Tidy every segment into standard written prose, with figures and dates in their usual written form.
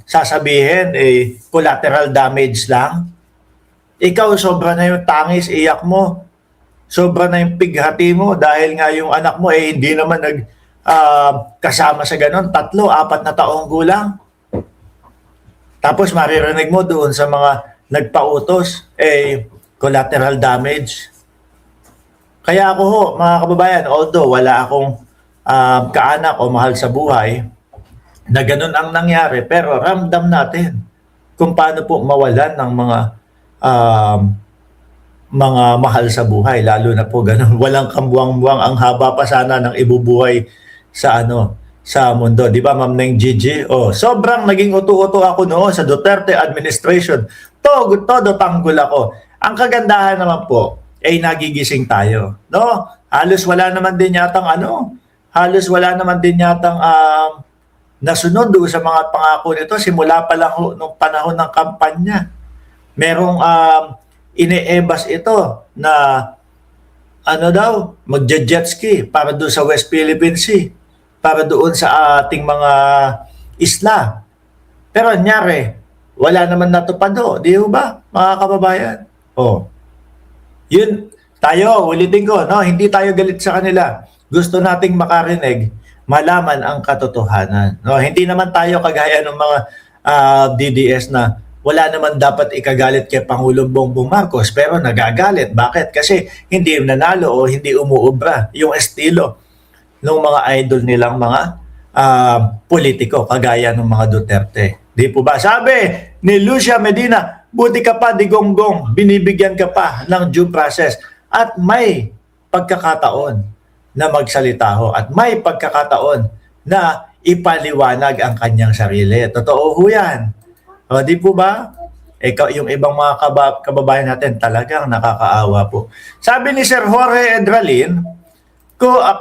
sasabihin, collateral damage lang. Ikaw, sobra na yung tangis, iyak mo. Sobra na yung pighati mo dahil nga yung anak mo hindi naman kasama sa ganon. 3, 4 na taong gulang. Tapos maririnig mo doon sa mga nagpautos, collateral damage. Kaya ako ho, mga kababayan, although wala akong kaanak o mahal sa buhay, na ganun ang nangyari, pero ramdam natin kung paano po mawalan ng mga mahal sa buhay, lalo na po ganun, walang kambuang-buang, ang haba pa sana ng ibubuhay sa mundo. Di ba, Ma'am Neng Gigi? Sobrang naging uto-uto ako noon sa Duterte administration. Todo tanggol ako. Ang kagandahan naman po, nagigising tayo. No? Halos wala naman din yatang nasunod doon sa mga pangako nito simula pa lang nung panahon ng kampanya. Merong ine-ebas ito na magja-jet ski para doon sa West Philippine Sea, para doon sa ating mga isla. Pero nyari, wala naman natupad di ba, mga kababayan? Yun, tayo, ulitin ko, no? Hindi tayo galit sa kanila. Gusto nating makarinig, malaman ang katotohanan. No? Hindi naman tayo kagaya ng mga DDS na wala naman dapat ikagalit kay Pangulong Bongbong Marcos, pero nagagalit. Bakit? Kasi hindi nanalo o hindi umuubra yung estilo ng mga idol nilang mga politiko, kagaya ng mga Duterte. Di po ba? Sabi ni Lucia Medina, buti ka pa, Digonggong, binibigyan ka pa ng due process. At may pagkakataon na magsalita ho at may pagkakataon na ipaliwanag ang kanyang sarili. Totoo ho yan. Di po ba? Yung ibang mga kababayan natin talagang nakakaawa po. Sabi ni Sir Jorge Edralin,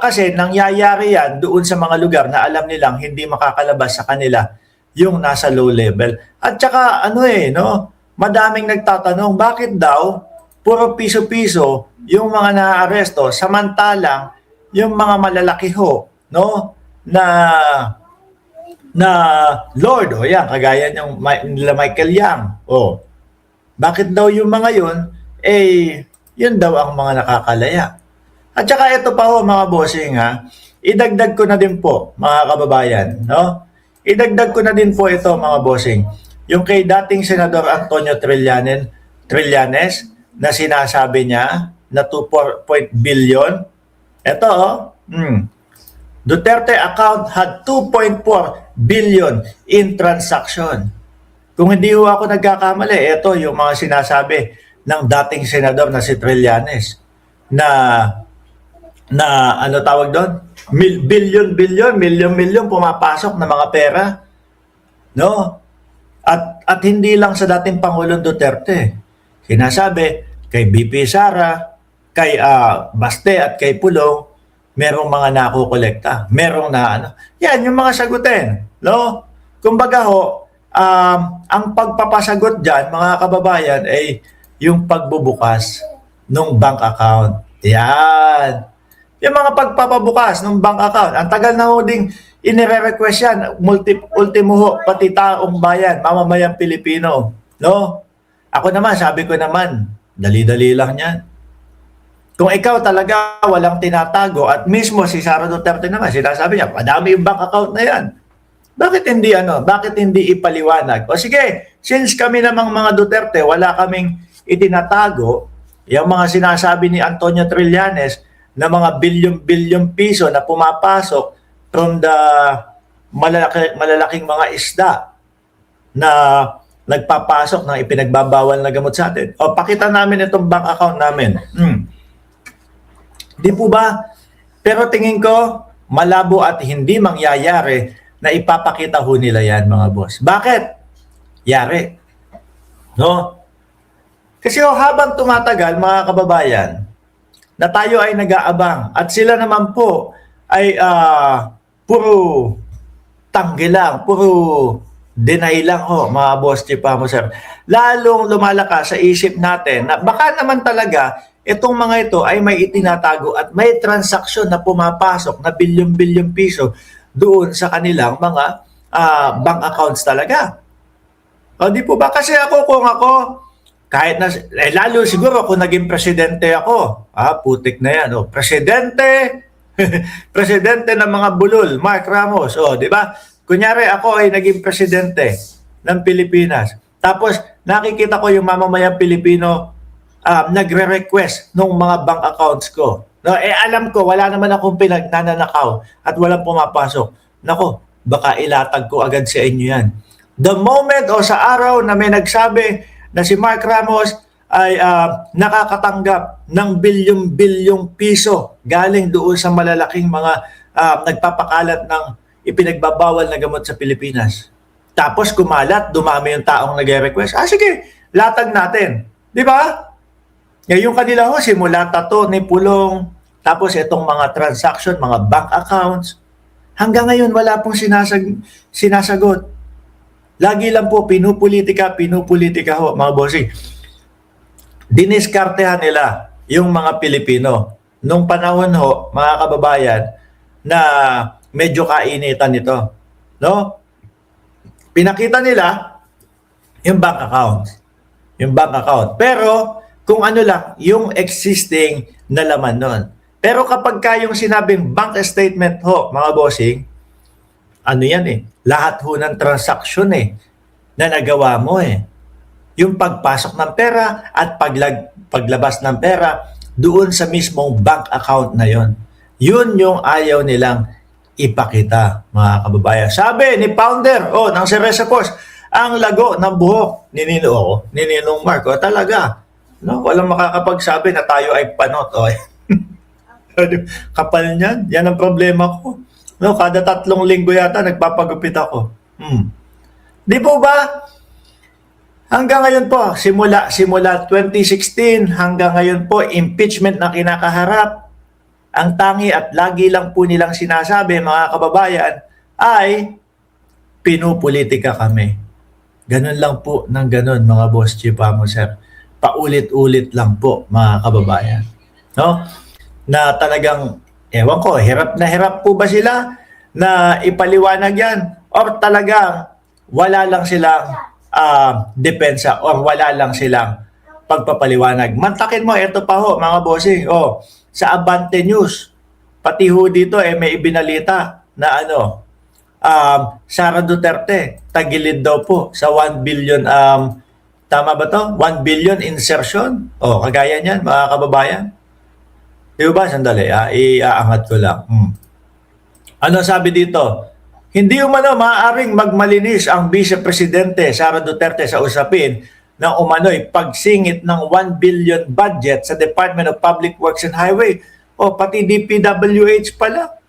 kasi nangyayari yan doon sa mga lugar na alam nilang hindi makakalabas sa kanila yung nasa low level. At saka madaming nagtatanong, bakit daw puro piso-piso yung mga naaaresto samantalang yung mga malalaki ho, na Lord, yan, kagaya ng nila Michael Yang. Bakit daw yung mga yun, yun daw ang mga nakakalaya. At saka ito pa ho, mga bossing, idagdag ko na din po, mga kababayan, idagdag ko na din po ito, mga bossing, yung kay dating Senador Antonio Trillanes na sinasabi niya na 2 billion. Ito, Duterte account had 2.4 billion in transaction. Kung hindi ho ako nagkakamali, ito yung mga sinasabi ng dating senador na si Trillanes na tawag doon? Million pumapasok na mga pera. No? At hindi lang sa dating Pangulong Duterte. Sinasabi kay BP Sara, kay Baste at kay Pulong, merong mga nakukolekta. Merong yan yung mga sagutin. No? Kumbaga ho, ang pagpapasagot dyan, mga kababayan, ay yung pagbubukas ng bank account. Yan. Yung mga pagpapabukas ng bank account. Ang tagal na ho ding inire-request yan. Ultimo ho, pati taong bayan, mamamayang Pilipino. No? Ako naman, sabi ko naman, dali-dali lang yan. Kung ikaw talaga walang tinatago at mismo si Sara Duterte naman, sinasabi niya, madami yung bank account na yan. Bakit hindi ipaliwanag? O sige, since kami namang mga Duterte, wala kaming itinatago, yung mga sinasabi ni Antonio Trillanes na mga bilyon-bilyon piso na pumapasok from the malalaking mga isda na nagpapasok ng ipinagbabawal na gamot sa atin. O pakita namin itong bank account namin. Di po ba? Pero tingin ko, malabo at hindi mangyayari na ipapakita ho nila yan, mga boss. Bakit? Yari. No? Kasi habang tumatagal, mga kababayan, na tayo ay nag-aabang at sila naman po ay puro tanggi lang, puro deny lang mga boss, mo sir. Lalong lumalakas sa isip natin na baka naman talaga itong mga ito ay may itinatago at may transaksyon na pumapasok na bilyon-bilyon piso doon sa kanilang mga bank accounts talaga. O di po ba? Kasi ako, kung ako, kahit na, lalo siguro kung naging presidente ako, putik na yan, presidente, presidente ng mga bulol, Mark Ramos, di ba? Kunyari ako ay naging presidente ng Pilipinas, tapos nakikita ko yung mamamayang Pilipino nagre-request ng mga bank accounts ko. No, alam ko, wala naman akong pinagnanakaw at walang pumapasok. Nako, baka ilatag ko agad sa inyo yan. The moment o sa araw na may nagsabi na si Mark Ramos ay nakakatanggap ng bilyong-bilyong piso galing doon sa malalaking mga nagpapakalat ng ipinagbabawal na gamot sa Pilipinas. Tapos kumalat, dumami yung taong nag-request. Sige, latag natin. Di ba? Yung kanila simula tato ni Pulong, tapos itong mga transaction, mga bank accounts, hanggang ngayon wala pong sinasagot. Lagi lang po pinupolitika ho, mga bossing. Diniskartehan nila yung mga Pilipino. Nung panahon ho, mga kababayan, na medyo kainitan ito. No? Pinakita nila yung bank account. Yung bank account. Pero, kung ano lang, yung existing na laman nun. Pero kapag yung sinabing bank statement ho, mga bossing, ano yan lahat ho ng transaction na nagawa mo Yung pagpasok ng pera at paglabas ng pera doon sa mismong bank account na yon. Yun yung ayaw nilang ipakita, mga kababayan. Sabi ni founder ng Cereza Force, ang lago ng buhok ni Ninong Mark. Talaga. No, walang makakapagsabi na tayo ay panot. Kapal niyan. Yan ang problema ko. No, kada 3 linggo yata nagpapagupit ako. Di po ba? Hanggang ngayon po, simula 2016 hanggang ngayon po, impeachment na kinakaharap. Ang tangi at lagi lang po nilang sinasabi, mga kababayan, ay pinupolitika kami. Ganun lang po ng ganun, mga boss chief sir. Paulit-ulit lang po, mga kababayan. No? Na talagang, ewan ko, hirap na hirap po ba sila na ipaliwanag yan? Or talagang wala lang silang depensa or wala lang silang pagpapaliwanag. Mantakin mo, ito pa ho, mga bossing. Sa Abante News, pati ho dito may ibinalita na Sara Duterte, tagilid daw po sa 1 billion, tama ba to? 1 billion insertion? Kagaya niyan, mga kababayan. Di ba? Sandali, iaangat ko lang. Ano sabi dito? Hindi umano maaaring magmalinis ang Vice Presidente Sara Duterte sa usapin ng umano'y pagsingit ng 1 billion budget sa Department of Public Works and Highway. Pati DPWH pala.